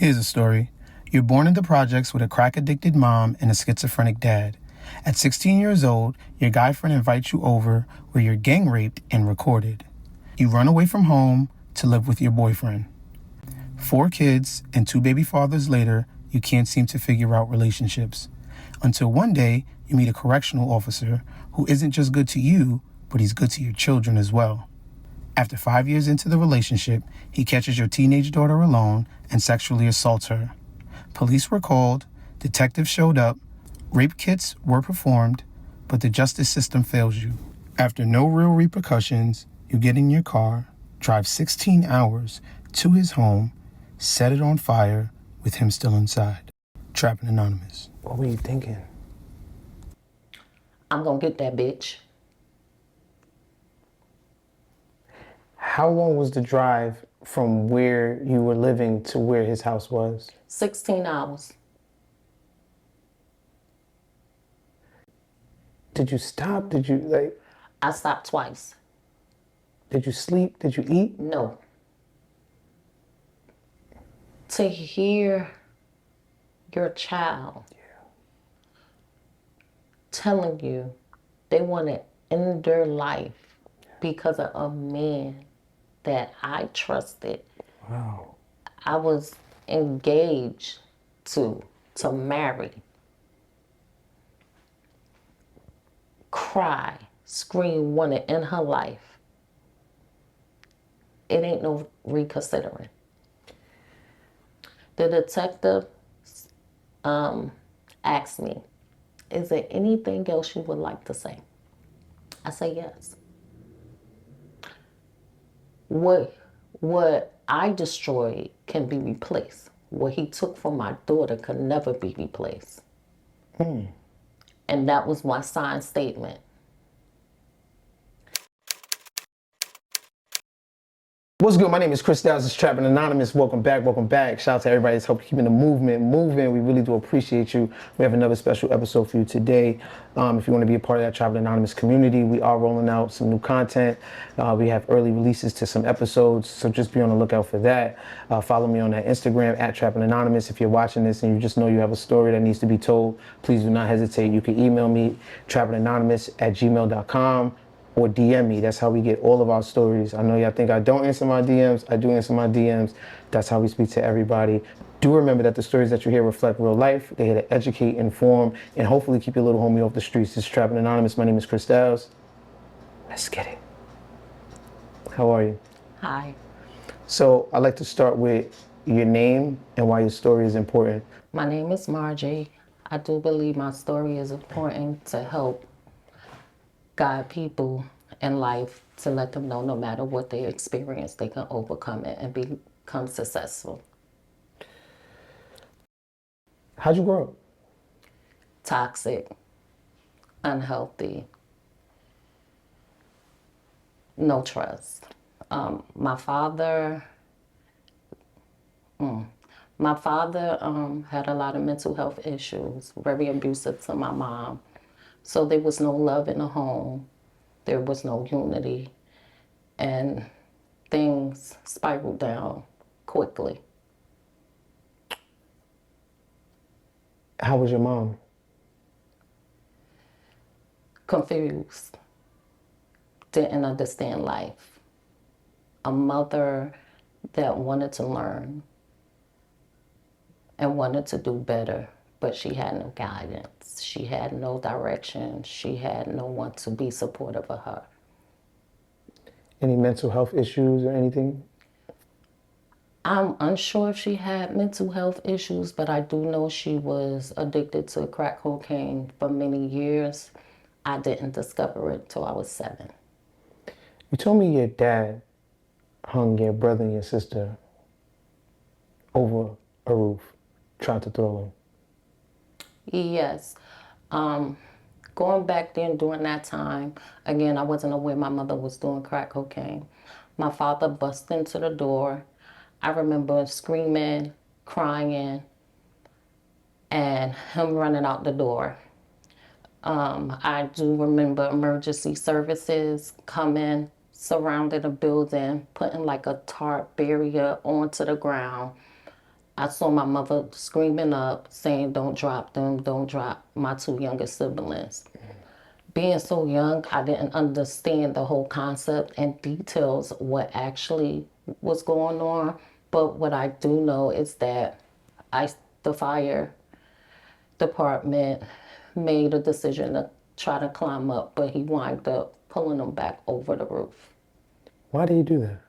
Here's a story. You're born in the projects with a crack-addicted mom and a schizophrenic dad. At 16 years old, your guy friend invites you over where you're gang raped and recorded. You run away from home to live with your boyfriend. 4 kids and 2 baby fathers later, you can't seem to figure out relationships. Until one day, you meet a correctional officer who isn't just good to you, but he's good to your children as well. After 5 years into the relationship, he catches your teenage daughter alone and sexually assaults her. Police were called, detectives showed up, rape kits were performed, but the justice system fails you. After no real repercussions, you get in your car, drive 16 hours to his home, set it on fire with him still inside. Trappin Anonymous. What were you thinking? I'm gonna get that bitch. How long was the drive from where you were living to where his house was? 16 hours. Did you stop? I stopped twice. Did you sleep? Did you eat? No. To hear your child telling you they want to end their life because of a man that I trusted. Wow. I was engaged to marry. Cry, scream, want to end her life. It ain't no reconsidering. The detective asked me, is there anything else you would like to say? I say yes. What I destroyed can be replaced. What he took from my daughter could never be replaced. And that was my signed statement. What's good? My name is Chris Dowes. It's Trappin Anonymous. Welcome back. Welcome back. Shout out to everybody that's helping keeping the movement moving. We really do appreciate you. We have another special episode for you today. If you want to be a part of that Trappin Anonymous community, we are rolling out some new content. We have early releases to some episodes, so just be on the lookout for that. Follow me on that Instagram at Trappin Anonymous. If you're watching this and you just know you have a story that needs to be told, please do not hesitate. You can email me, trappinanonymous@gmail.com. or DM me. That's how we get all of our stories. I know y'all think I don't answer my DMs. I do answer my DMs. That's how we speak to everybody. Do remember that the stories that you hear reflect real life. They're here to educate, inform, and hopefully keep your little homie off the streets. This is Trappin Anonymous. My name is Chris Dowes. Let's get it. How are you? Hi. So I'd like to start with your name and why your story is important. My name is Margie. I do believe my story is important to help guide people in life, to let them know no matter what they experience, they can overcome it and become successful. How'd you grow up? Toxic, unhealthy, no trust. My father had a lot of mental health issues, very abusive to my mom. So there was no love in the home. There was no unity. And things spiraled down quickly. How was your mom? Confused. Didn't understand life. A mother that wanted to learn and wanted to do better, but she had no guidance. She had no direction. She had no one to be supportive of her. Any mental health issues or anything? I'm unsure if she had mental health issues, but I do know she was addicted to crack cocaine for many years. I didn't discover it till I was 7. You told me your dad hung your brother and your sister over a roof, tried to throw them. Yes. Going back then during that time, again, I wasn't aware my mother was doing crack cocaine. My father busted into the door. I remember screaming, crying, and him running out the door. I do remember emergency services coming, surrounding the building, putting like a tarp barrier onto the ground. I saw my mother screaming up, saying, "Don't drop them, don't drop my two youngest siblings." Being so young, I didn't understand the whole concept and details of what actually was going on. But what I do know is that I, the fire department made a decision to try to climb up, but he wound up pulling them back over the roof. Why do you do that?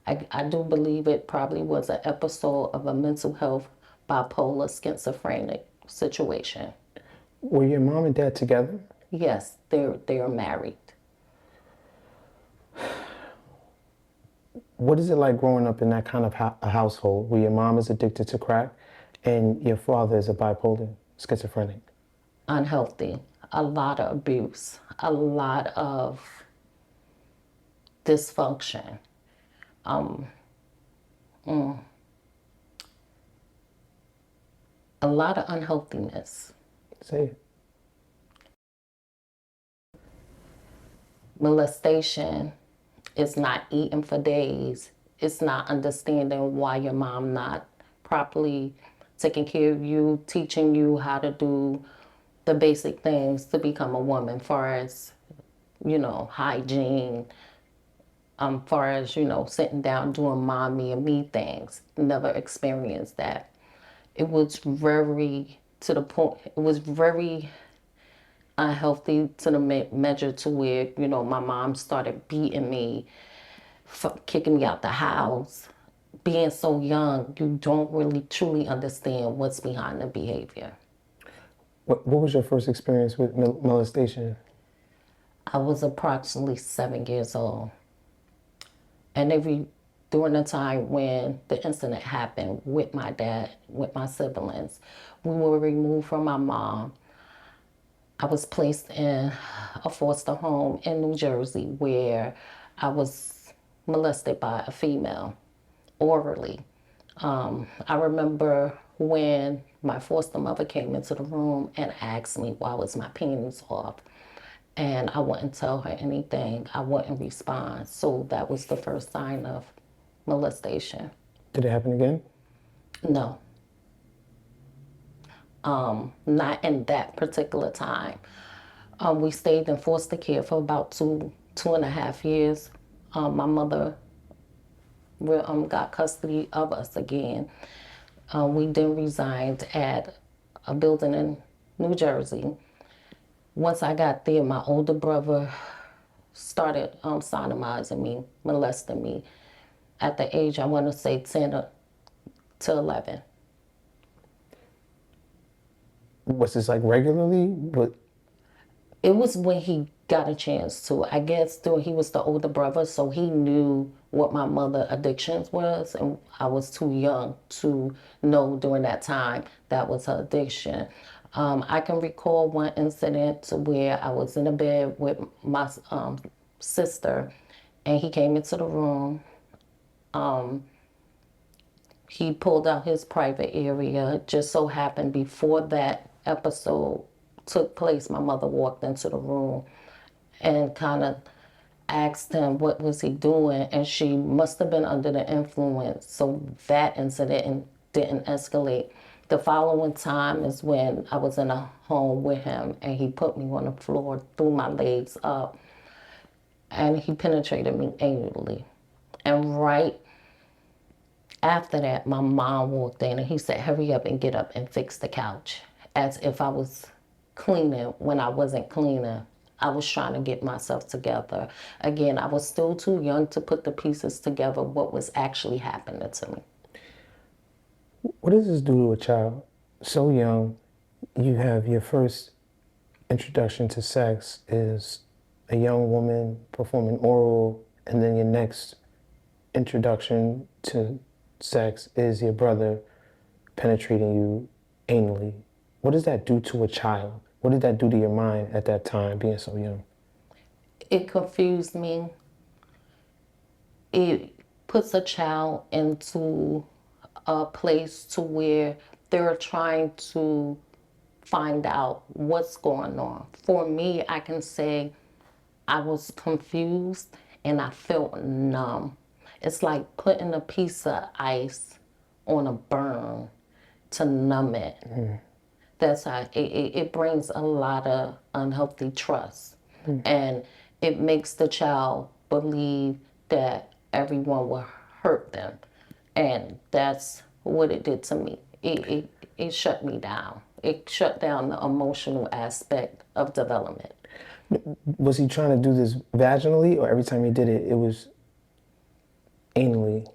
I do believe it probably was an episode of a mental health bipolar schizophrenic situation. Were your mom and dad together? Yes, they are married. What is it like growing up in that kind of a household where your mom is addicted to crack and your father is a bipolar schizophrenic? Unhealthy, a lot of abuse, a lot of dysfunction, a lot of unhealthiness. Say it. Molestation is not eating for days. It's not understanding why your mom not properly taking care of you, teaching you how to do the basic things to become a woman, far as, hygiene, far as, sitting down doing mommy and me things. Never experienced that. It was very to the point, it was very unhealthy to the measure to where, my mom started beating me, kicking me out the house. Being so young, you don't really truly understand what's behind the behavior. What was your first experience with molestation? I was approximately 7 years old. And during the time when the incident happened with my dad, with my siblings, we were removed from my mom. I was placed in a foster home in New Jersey where I was molested by a female orally. I remember when my foster mother came into the room and asked me why was my panties off. And I wouldn't tell her anything. I wouldn't respond. So that was the first sign of molestation. Did it happen again? No, not in that particular time. We stayed in foster care for about 2.5 years. My mother got custody of us again. We then resigned at a building in New Jersey. Once I got there, my older brother started sodomizing me, molesting me at the age, I want to say 10 to 11. Was this like regularly? It was when he got a chance to. I guess he was the older brother, so he knew what my mother addictions was, and I was too young to know during that time that was her addiction. I can recall one incident where I was in a bed with my sister, and he came into the room. He pulled out his private area. Just so happened before that episode took place, my mother walked into the room and kind of asked him what was he doing, and she must have been under the influence. So that incident didn't escalate. The following time is when I was in a home with him, and he put me on the floor, threw my legs up, and he penetrated me anally. And right after that, my mom walked in and he said, "Hurry up and get up and fix the couch." As if I was cleaning when I wasn't cleaning. I was trying to get myself together. Again, I was still too young to put the pieces together what was actually happening to me. What does this do to a child? So young, you have your first introduction to sex is a young woman performing oral, and then your next introduction to sex is your brother penetrating you anally. What does that do to a child? What did that do to your mind at that time, being so young? It confused me. It puts a child into a place to where they're trying to find out what's going on. For me, I can say I was confused and I felt numb. It's like putting a piece of ice on a burn to numb it. That's how it brings a lot of unhealthy trust. And it makes the child believe that everyone will hurt them. And that's what it did to me. It shut me down. It shut down the emotional aspect of development. Was he trying to do this vaginally, or every time he did it, it was anally?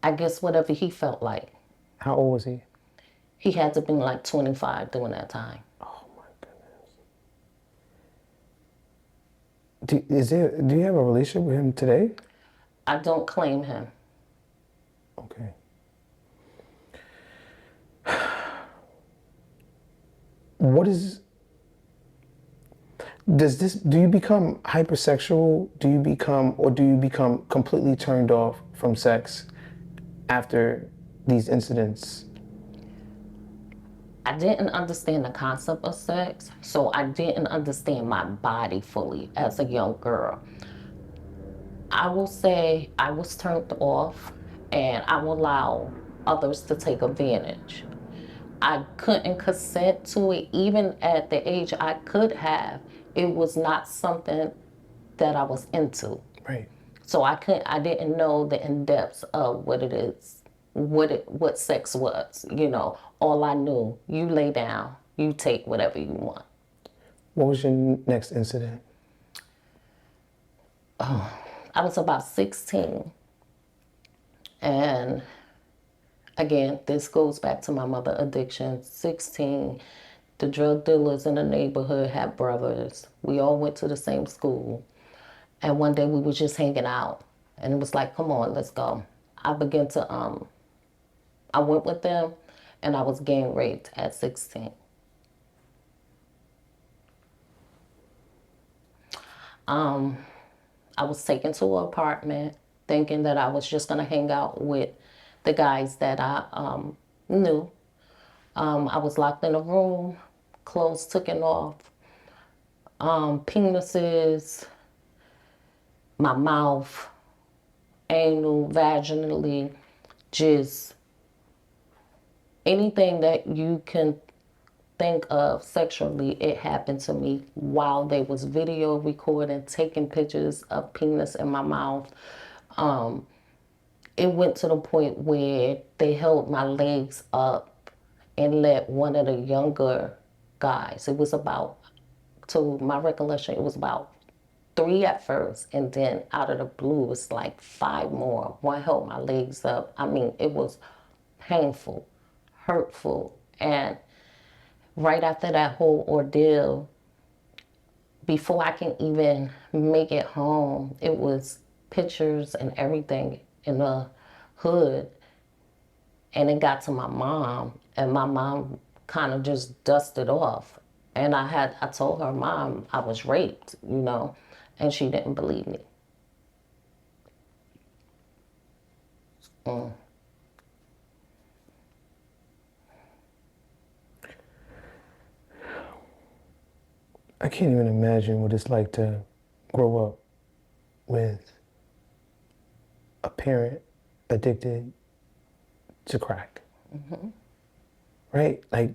I guess whatever he felt like. How old was he? He had to be like 25 during that time. Oh my goodness. Do you have a relationship with him today? I don't claim him. Okay. What is, do you become hypersexual? Do you become completely turned off from sex after these incidents? I didn't understand the concept of sex, so I didn't understand my body fully as a young girl. I will say I was turned off and I will allow others to take advantage. I couldn't consent to it, even at the age I could have. It was not something that I was into. Right. So I didn't know the in depths of what it is, what sex was. All I knew, you lay down, you take whatever you want. What was your next incident? I was about 16, and again, this goes back to my mother addiction. 16, the drug dealers in the neighborhood had brothers. We all went to the same school. And one day we were just hanging out. And it was like, come on, let's go. I went with them, and I was gang raped at 16. I was taken to an apartment thinking that I was just going to hang out with the guys that I knew. I was locked in a room, clothes taken off, penises, my mouth, anal, vaginally, just anything that you can think of sexually, it happened to me while they was video recording, taking pictures of penis in my mouth. It went to the point where they held my legs up and let one of the younger guys, it was about, to my recollection, it was about 3 at first, and then out of the blue, it was like 5 more. One held my legs up. I mean, it was painful, hurtful, and right after that whole ordeal, before I can even make it home, it was pictures and everything in the hood. And it got to my mom, and my mom kind of just dusted off. And I told her, Mom, I was raped, and she didn't believe me. I can't even imagine what it's like to grow up with a parent addicted to crack. Right? Like,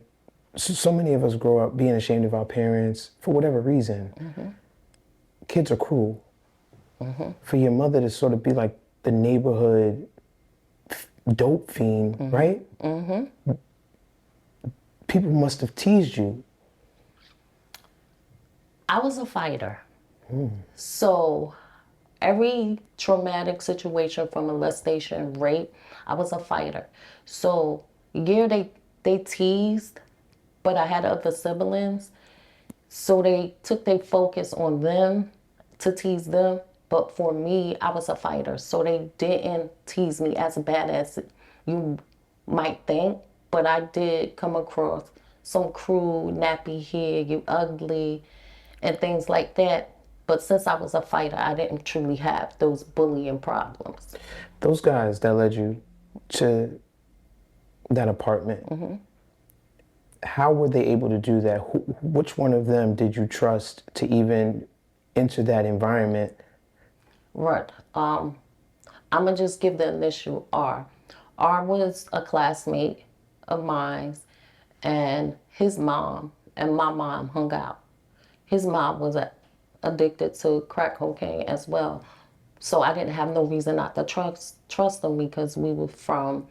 so many of us grow up being ashamed of our parents for whatever reason. Kids are cruel. For your mother to sort of be like the neighborhood dope fiend, right? People must have teased you. I was a fighter. So every traumatic situation from molestation, rape, I was a fighter. So yeah, they teased, but I had other siblings. So they took their focus on them to tease them. But for me, I was a fighter. So they didn't tease me as bad as you might think. But I did come across some cruel, nappy hair, you ugly, and things like that. But since I was a fighter, I didn't truly have those bullying problems. Those guys that led you to that apartment, how were they able to do that? Which one of them did you trust to even enter that environment? Right. I'm going to just give the initial R. R was a classmate of mine, and his mom and my mom hung out. His mom was addicted to crack cocaine as well. So I didn't have no reason not to trust them because we were from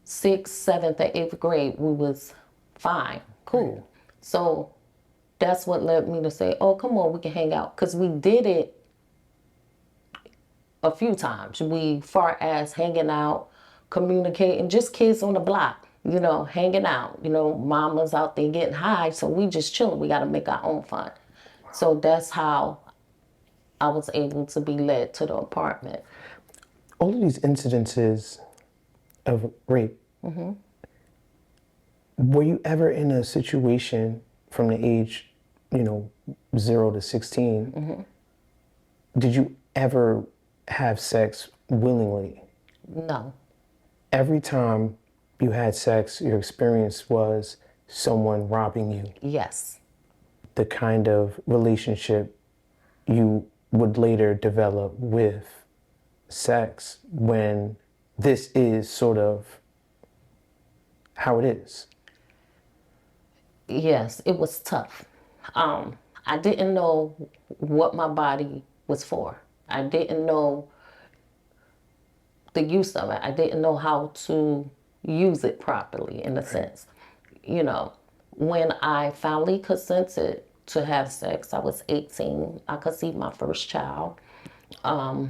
6th, 7th, and 8th grade. We was fine, cool. So that's what led me to say, oh, come on, we can hang out. Because we did it a few times. We, far as hanging out, communicating, just kids on the block, hanging out. Mama's out there getting high, so we just chilling. We got to make our own fun. So that's how I was able to be led to the apartment. All of these incidences of rape, were you ever in a situation from the age, 0 to 16, did you ever have sex willingly? No. Every time you had sex, your experience was someone robbing you. Yes. The kind of relationship you would later develop with sex when this is sort of how it is. Yes, it was tough. I didn't know what my body was for. I didn't know the use of it. I didn't know how to use it properly in a sense. When I finally consented to have sex, I was 18. I conceived my first child. I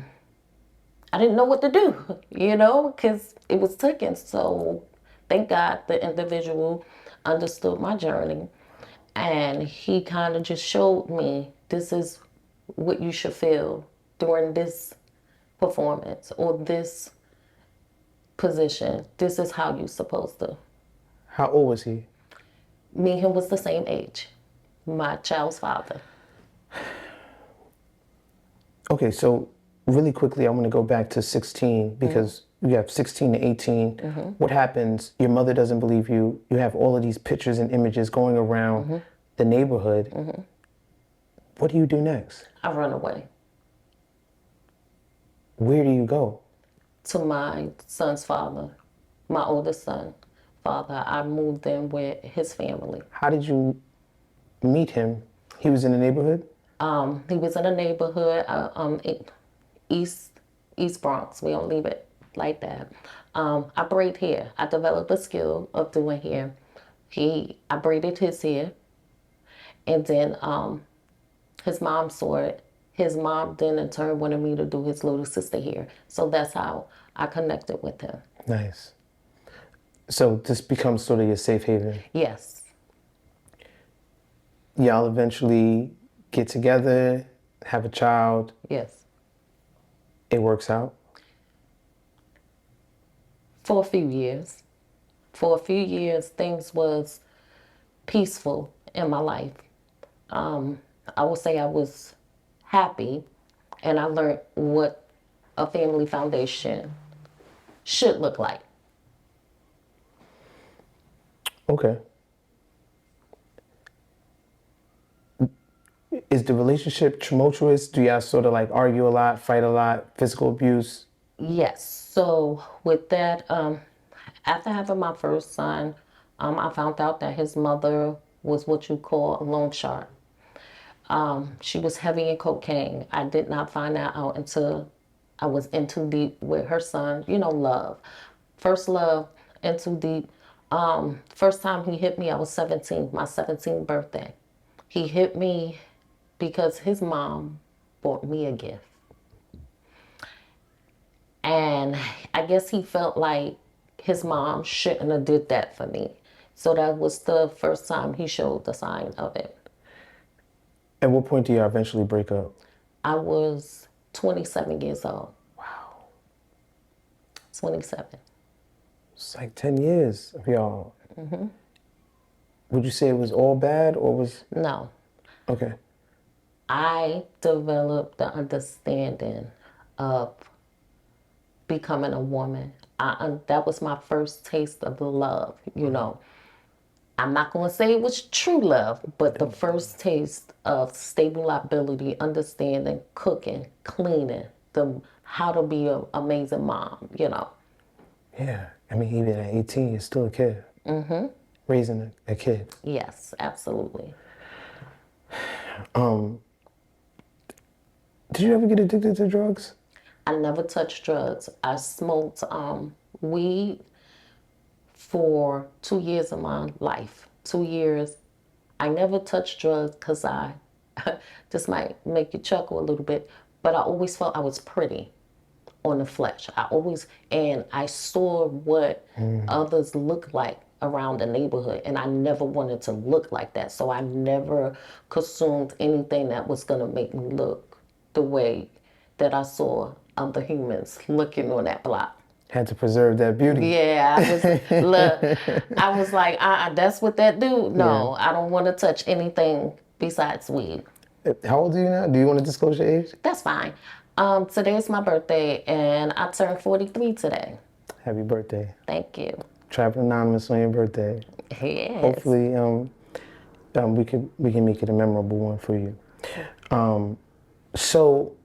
didn't know what to do, because it was taken. So thank God the individual understood my journey. And he kind of just showed me this is what you should feel during this performance or this position. This is how you're supposed to. How old was he? Me and him was the same age, my child's father. Okay, so really quickly, I want to go back to 16 because you have 16 to 18. What happens? Your mother doesn't believe you. You have all of these pictures and images going around the neighborhood. What do you do next? I run away. Where do you go? To my son's father, my oldest son father. I moved in with his family. How did you meet him? He was in the neighborhood? He was in a neighborhood, East Bronx. We don't leave it like that. I braid hair. I developed a skill of doing hair. I braided his hair, and then his mom saw it. His mom then in turn wanted me to do his little sister hair. So that's how I connected with him. Nice. So this becomes sort of your safe haven. Yes. Y'all eventually get together, have a child. Yes. It works out. For a few years. For a few years, things was peaceful in my life. I would say I was happy, and I learned what a family foundation should look like. Okay. Is the relationship tumultuous? Do y'all sort of like argue a lot, fight a lot, physical abuse? Yes. So with that, after having my first son, I found out that his mother was what you call a loan shark. She was heavy in cocaine. I did not find that out until I was in too deep with her son. Love. First love, in too deep. First time he hit me, I was 17, my 17th birthday. He hit me because his mom bought me a gift. And I guess he felt like his mom shouldn't have did that for me. So that was the first time he showed the sign of it. At what point do you eventually break up? I was 27 years old. Wow. 27. It's like 10 years of y'all. Would you say it was all bad or was... No. Okay. I developed the understanding of becoming a woman. That was my first taste of love, I'm not going to say it was true love, but the first taste of stable liability, understanding, cooking, cleaning, how to be an amazing mom, Yeah. I mean, even at 18, you're still a kid. Mm-hmm. Raising a kid. Yes, absolutely. Did you ever get addicted to drugs? I never touched drugs. I smoked weed for 2 years of my life. 2 years. I never touched drugs because this might make you chuckle a little bit, but I always felt I was pretty on the flesh. And I saw what others look like around the neighborhood, and I never wanted to look like that. So I never consumed anything that was going to make me look the way that I saw other humans looking on that block. Had to preserve that beauty. Yeah, I was like, that's what that do. No, I don't want to touch anything besides weed. How old are you now? Do you want to disclose your age? That's fine. Today is my birthday, and I turned 43 today. Happy birthday. Thank you. Trappin Anonymous on your birthday. Yes. Hopefully, we can make it a memorable one for you. So,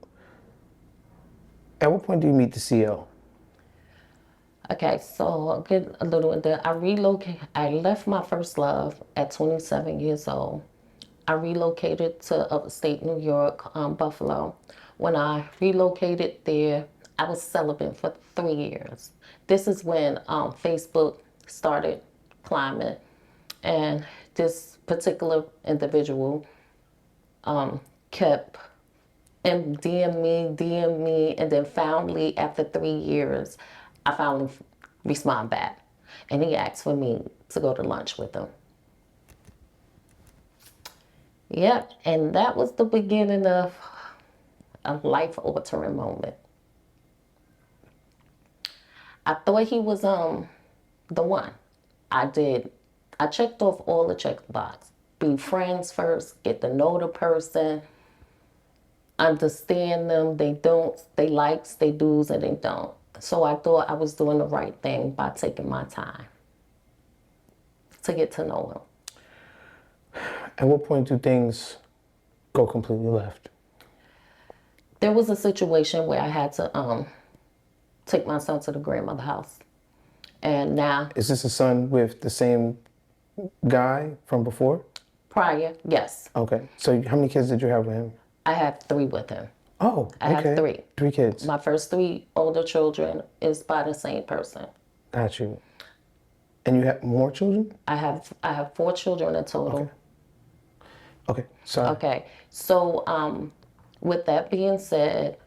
at what point do you meet the CO? Okay, so I'll get a little into I left my first love at 27 years old. I relocated to upstate New York, Buffalo. When I relocated there, I was celibate for 3 years. This is when Facebook started climbing, and this particular individual kept and DM me, and then finally, after 3 years, I finally respond back, and he asked for me to go to lunch with him. Yep, and that was the beginning of a life-altering moment. I thought he was the one. I checked off all the check box. Be friends first, get to know the person, understand them, they likes, they do's, and they don't. So I thought I was doing the right thing by taking my time to get to know him. At what point do things go completely left? There was a situation where I had to take my son to the grandmother house. And now... Is this a son with the same guy from before? Prior, yes. Okay. So how many kids did you have with him? I have 3 with him. Oh, okay. I have 3. 3 kids. My first 3 older children is by the same person. Got you. And you have more children? I have 4 children in total. Okay. Sorry. Okay. So with that being said,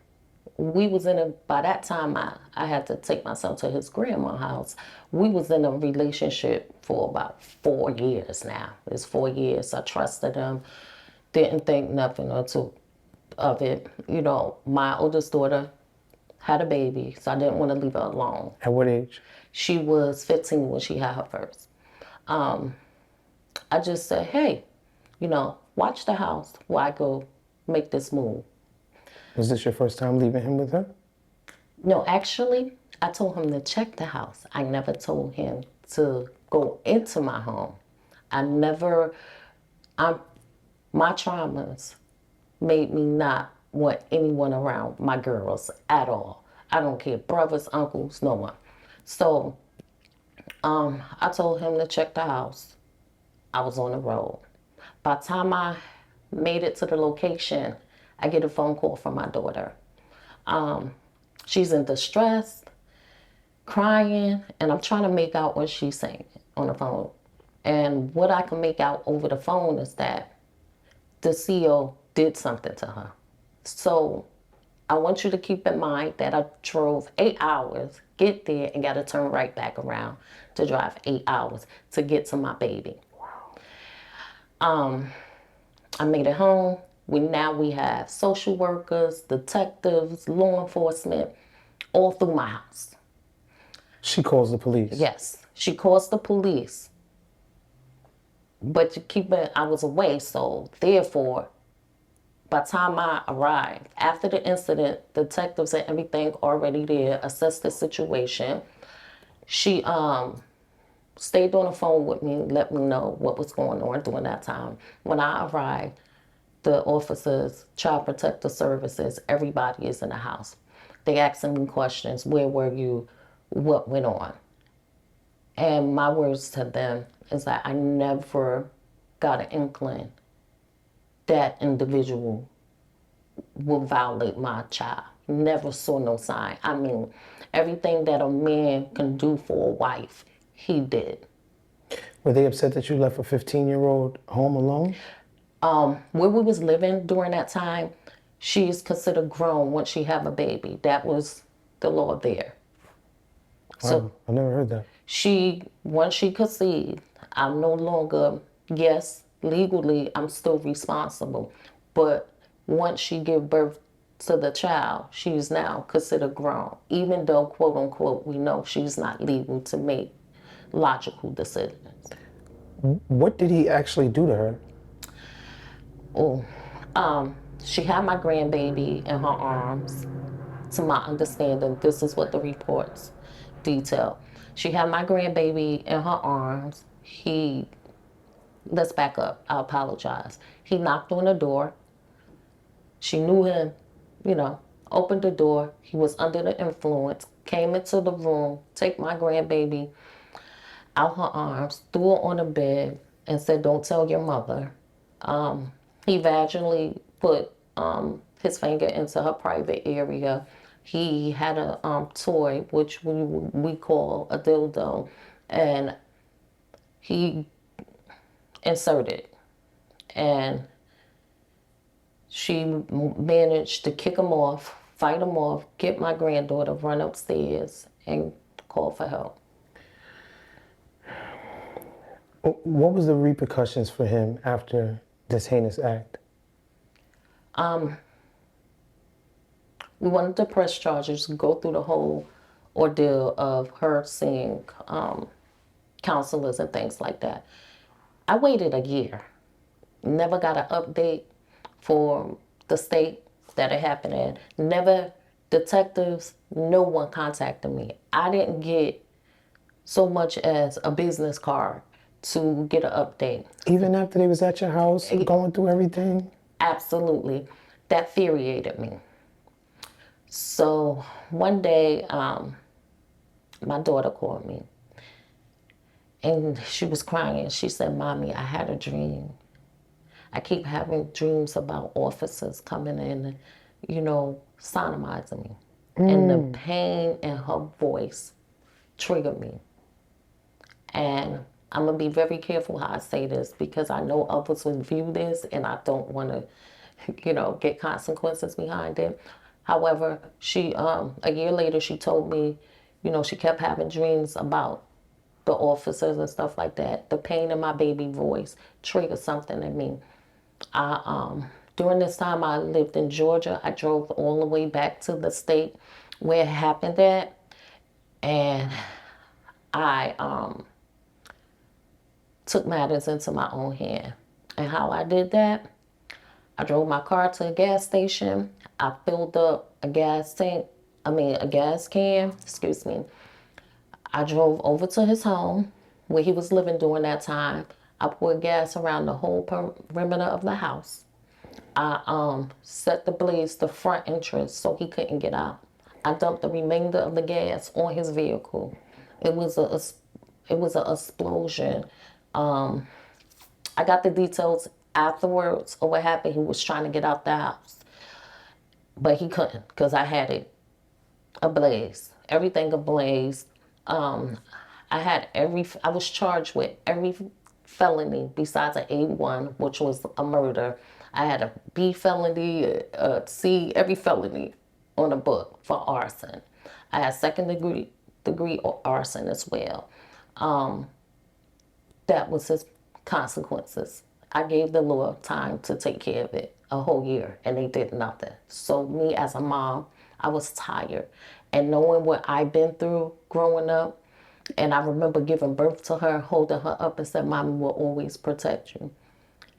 by that time I had to take my son to his grandma's house. We was in a relationship for about 4 years now. It's 4 years. I trusted him, didn't think nothing of it. You know, my oldest daughter had a baby, so I didn't want to leave her alone. At what age? She was 15 when she had her first. I just said, hey, watch the house while I go make this move. Was this your first time leaving him with her? No, actually, I told him to check the house. I never told him to go into my home. My traumas made me not want anyone around my girls at all. I don't care, brothers, uncles, no one. So I told him to check the house. I was on the road. By the time I made it to the location, I get a phone call from my daughter. She's in distress, crying, and I'm trying to make out what she's saying on the phone. And what I can make out over the phone is that the CO did something to her. So I want you to keep in mind that I drove 8 hours, get there, and got to turn right back around to drive 8 hours to get to my baby. Wow. I made it home. We have social workers, detectives, law enforcement, all through my house. She calls the police? Yes, she calls the police. But I was away, so therefore, by the time I arrived, after the incident, detectives and everything already there, assessed the situation. She stayed on the phone with me, let me know what was going on during that time. When I arrived, the officers, child protective services, everybody is in the house. They asking me questions. Where were you? What went on? And my words to them is that I never got an inkling that individual will violate my child. Never saw no sign. I mean, everything that a man can do for a wife, he did. Were they upset that you left a 15-year-old home alone? Where we was living during that time, she's considered grown once she have a baby. That was the law there. So Wow, I never heard that. once she conceived, I'm no longer, yes, legally, I'm still responsible. But once she give birth to the child, she's now considered grown. Even though, quote unquote, we know she's not legal to make logical decisions. What did he actually do to her? Oh, she had my grandbaby in her arms. To my understanding, this is what the reports detail. She had my grandbaby in her arms. Let's back up. I apologize. He knocked on the door. She knew him, you know, opened the door. He was under the influence, came into the room, take my grandbaby out her arms, threw her on the bed, and said, "Don't tell your mother." He vaginally put his finger into her private area. He had a toy, which we call a dildo, and he inserted. And she managed to kick him off, fight him off, get my granddaughter, run upstairs, and call for help. What was the repercussions for him after this heinous act? We wanted to press charges, go through the whole ordeal of her seeing counselors and things like that. I waited a year, never got an update for the state that it happened in. Never, detectives, no one contacted me. I didn't get so much as a business card to get an update. Even after they was at your house, going through everything? Absolutely. That infuriated me. So one day, my daughter called me and she was crying. She said, "Mommy, I had a dream. I keep having dreams about officers coming in, sodomizing me." And the pain in her voice triggered me. And I'm going to be very careful how I say this because I know others will view this and I don't want to, get consequences behind it. However, a year later, she told me, she kept having dreams about the officers and stuff like that. The pain in my baby voice triggered something in me. During this time, I lived in Georgia. I drove all the way back to the state where it happened at. And I took matters into my own hand. And how I did that, I drove my car to a gas station. I filled up a gas can, excuse me. I drove over to his home where he was living during that time. I poured gas around the whole perimeter of the house. I set the blaze the front entrance so he couldn't get out. I dumped the remainder of the gas on his vehicle. It was an explosion. I got the details afterwards of what happened. He was trying to get out the house, but he couldn't because I had it ablaze, everything ablaze. I was charged with every felony besides an A1, which was a murder. I had a B felony, a C, every felony on the book for arson. I had second degree arson as well. That was his consequences. I gave the law time to take care of it, a whole year, and they did nothing. So me as a mom, I was tired. And knowing what I've been through growing up, and I remember giving birth to her, holding her up and said, "Mommy will always protect you."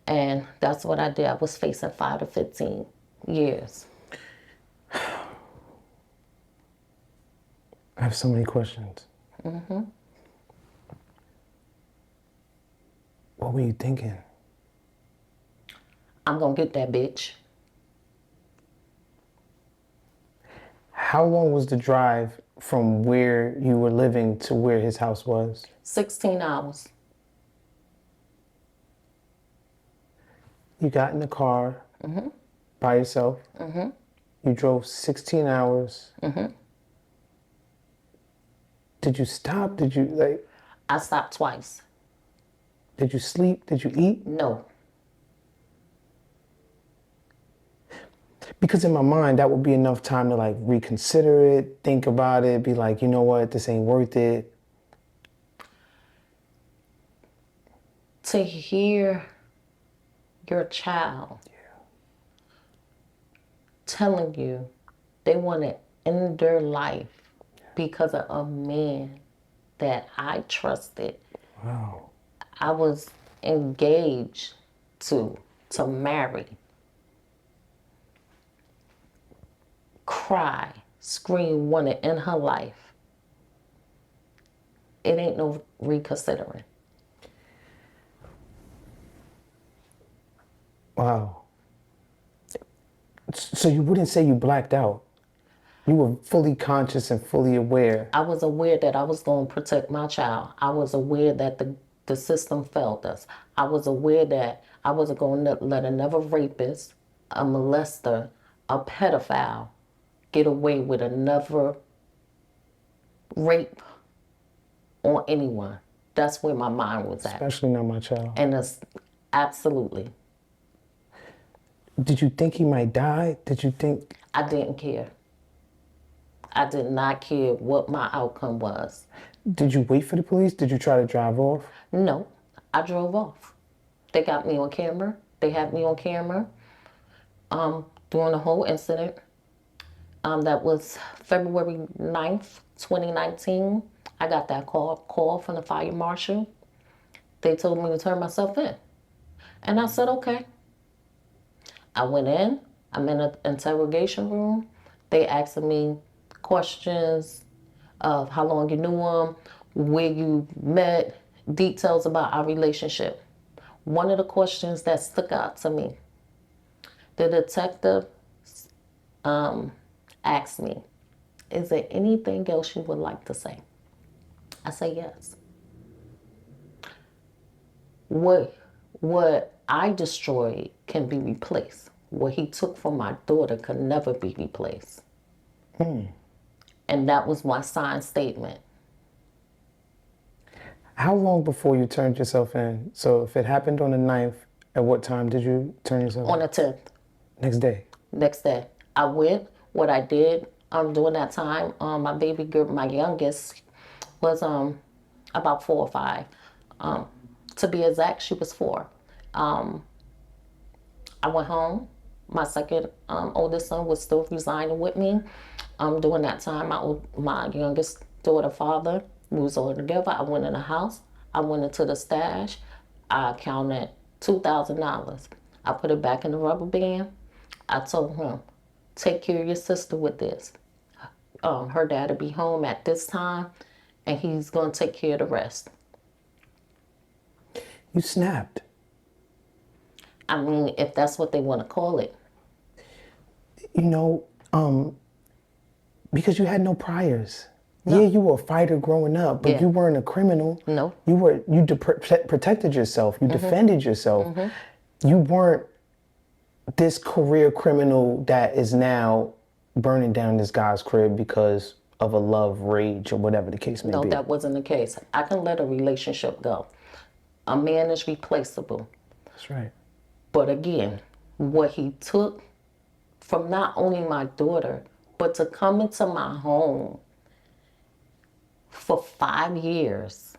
And that's what I did. I was facing 5 to 15 years. I have so many questions. What were you thinking? I'm going to get that bitch. How long was the drive from where you were living to where his house was? 16 hours. You got in the car by yourself. You drove 16 hours. Did you stop? Did you, like, I stopped twice. did you sleep? Did you eat? No. Because in my mind, that would be enough time to, like, reconsider it, think about it, be like, you know what, this ain't worth it. To hear your child telling you they want to end their life because of a man that I trusted. Wow. I was engaged to marry. Cry, scream, want to end her life. It ain't no reconsidering. Wow. So you wouldn't say you blacked out. You were fully conscious and fully aware. I was aware that I was going to protect my child. I was aware that the system failed us. I was aware that I wasn't going to let another rapist, a molester, a pedophile get away with another rape on anyone. That's where my mind was at. Especially not my child. And it's absolutely. Did you think he might die? Did you think? I didn't care. I did not care what my outcome was. Did you wait for the police? Did you try to drive off? No, I drove off. They got me on camera. They had me on camera during the whole incident. That was February 9th, 2019. I got that call from the fire marshal. They told me to turn myself in. And I said, okay. I went in. I'm in an interrogation room. They asked me questions of how long you knew him, where you met, details about our relationship. One of the questions that stuck out to me, the detective asked me, is there anything else you would like to say? I say yes. What I destroyed can be replaced. What he took from my daughter could never be replaced. And that was my signed statement. How long before you turned yourself in? So if it happened on the 9th, at what time did you turn yourself in? On the 10th. Next day? Next day. I went. What I did during that time, my baby girl, my youngest, was about 4 or 5. To be exact, she was 4. I went home. My second oldest son was still residing with me. During that time, my youngest daughter father, we was all together. I went in the house. I went into the stash. I counted $2,000. I put it back in the rubber band. I told him, take care of your sister with this. Her dad will be home at this time, and he's going to take care of the rest. You snapped. I mean, if that's what they want to call it. You know, because you had no priors. No. Yeah, you were a fighter growing up, but you weren't a criminal. No. You protected yourself. You defended yourself. You weren't this career criminal that is now burning down this guy's crib because of a love, rage, or whatever the case may be. No, that wasn't the case. I can let a relationship go. A man is replaceable. That's right. But again, what he took from not only my daughter, but to come into my home for 5 years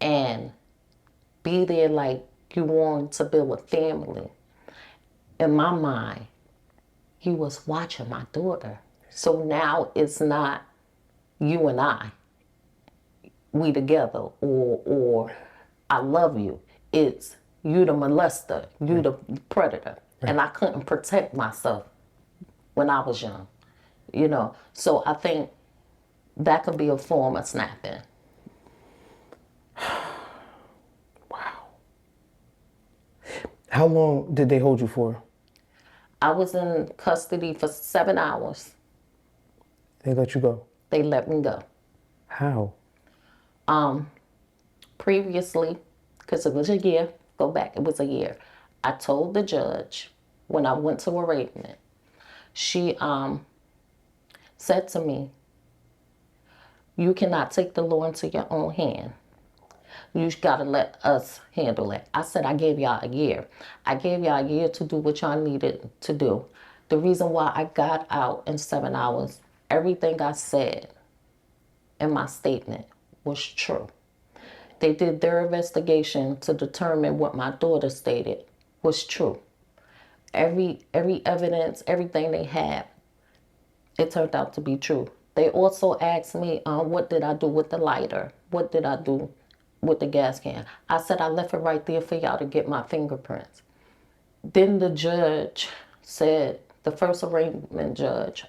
and be there like you want to build a family. In my mind, he was watching my daughter. So now it's not you and I, we together, or I love you. It's you the molester, you the predator. And I couldn't protect myself when I was young, you know. So I think that could be a form of snapping. Wow. How long did they hold you for? I was in custody for 7 hours. They let you go? They let me go. How? Previously, because it was a year, go back, it was a year. I told the judge when I went to arraignment, she said to me, you cannot take the law into your own hand. You got to let us handle it. I said, I gave y'all a year. I gave y'all a year to do what y'all needed to do. The reason why I got out in 7 hours, everything I said in my statement was true. They did their investigation to determine what my daughter stated was true. Every evidence, everything they had, it turned out to be true. They also asked me, what did I do with the lighter? What did I do with the gas can? I said I left it right there for y'all to get my fingerprints. Then the judge said, the first arraignment judge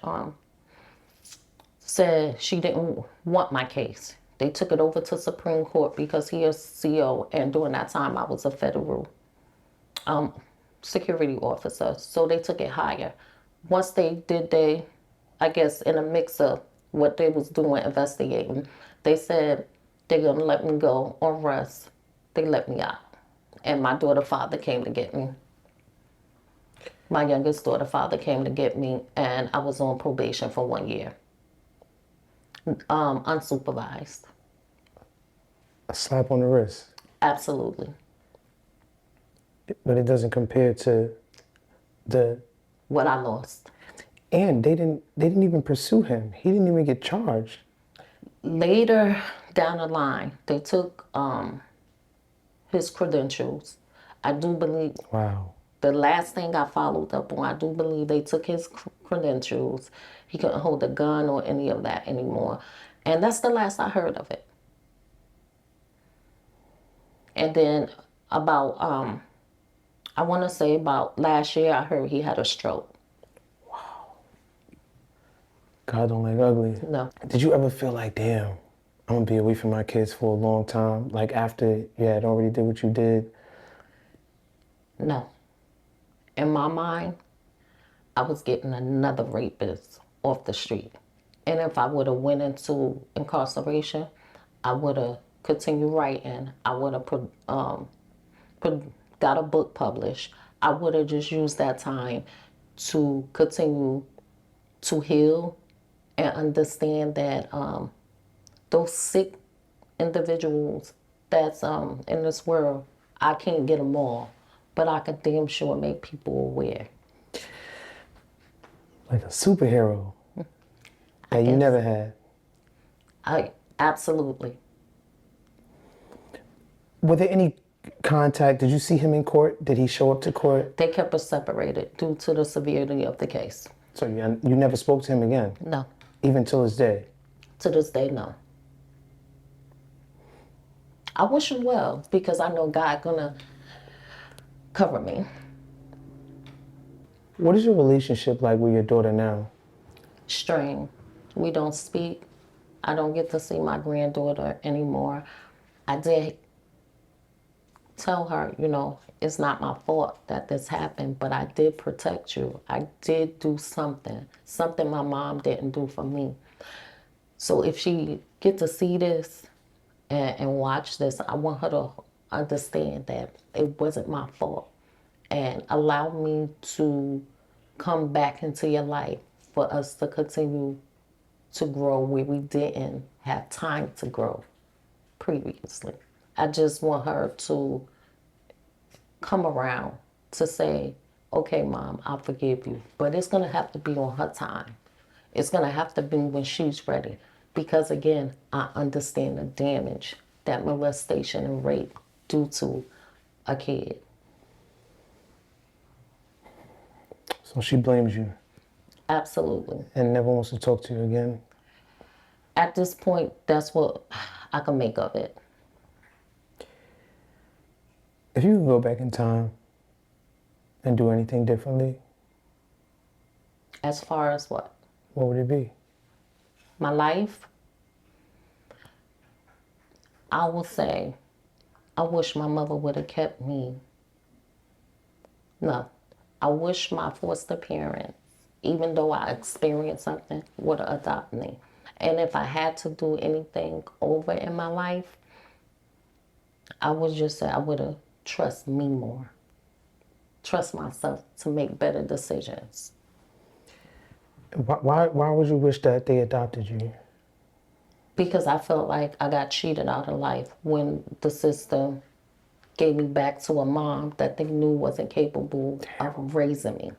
said she didn't want my case. They took it over to Supreme Court because he is CO, and during that time I was a federal security officer. So they took it higher. Once they did, I guess in a mix of what they was doing investigating, they said they're gonna let me go on rest. They let me out. And my daughter father came to get me. My youngest daughter father came to get me, and I was on probation for 1 year. Unsupervised. A slap on the wrist. Absolutely. But it doesn't compare to the. What I lost. And they didn't even pursue him. He didn't even get charged. Later down the line, they took his credentials. I do believe. Wow. The last thing I followed up on, I do believe they took his credentials. He couldn't hold a gun or any of that anymore. And that's the last I heard of it. And then about, I want to say about last year, I heard he had a stroke. God don't like ugly. No. Did you ever feel like, damn, I'm gonna be away from my kids for a long time? Like after you had already did what you did? No. In my mind, I was getting another rapist off the street. And if I would have went into incarceration, I would have continued writing. I would have got a book published. I would have just used that time to continue to heal and understand that those sick individuals that's in this world, I can't get them all, but I could damn sure make people aware. Like a superhero that you never had. Absolutely. Were there any contact? Did you see him in court? Did he show up to court? They kept us separated due to the severity of the case. So you never spoke to him again? No. Even till this day? To this day, no. I wish him well because I know God gonna cover me. What is your relationship like with your daughter now? Strained. We don't speak. I don't get to see my granddaughter anymore. I did tell her, it's not my fault that this happened, but I did protect you. I did do something my mom didn't do for me. So if she get to see this and watch this, I want her to understand that it wasn't my fault and allow me to come back into your life for us to continue to grow where we didn't have time to grow previously. I just want her to come around to say, okay, Mom, I forgive you. But it's going to have to be on her time. It's going to have to be when she's ready. Because again, I understand the damage that molestation and rape do to a kid. So she blames you? Absolutely. And never wants to talk to you again? At this point, that's what I can make of it. If you could go back in time and do anything differently? As far as what? What would it be? My life? I will say, I wish my mother would have kept me. No. I wish my foster parents, even though I experienced something, would have adopted me. And if I had to do anything over in my life, I would just say I would have trust me more. Trust myself to make better decisions. Why would you wish that they adopted you? Because I felt like I got cheated out of life when the system gave me back to a mom that they knew wasn't capable of raising me.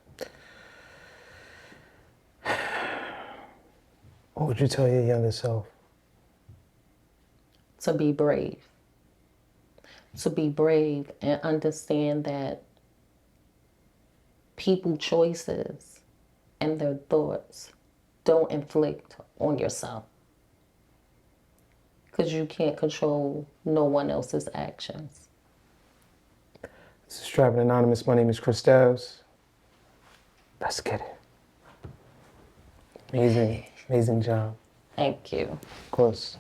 What would you tell your younger self? To be brave. To be brave and understand that people choices and their thoughts don't inflict on yourself. Because you can't control no one else's actions. This is Trappin Anonymous. My name is Christels. Let's get it. Amazing job. Thank you. Of course.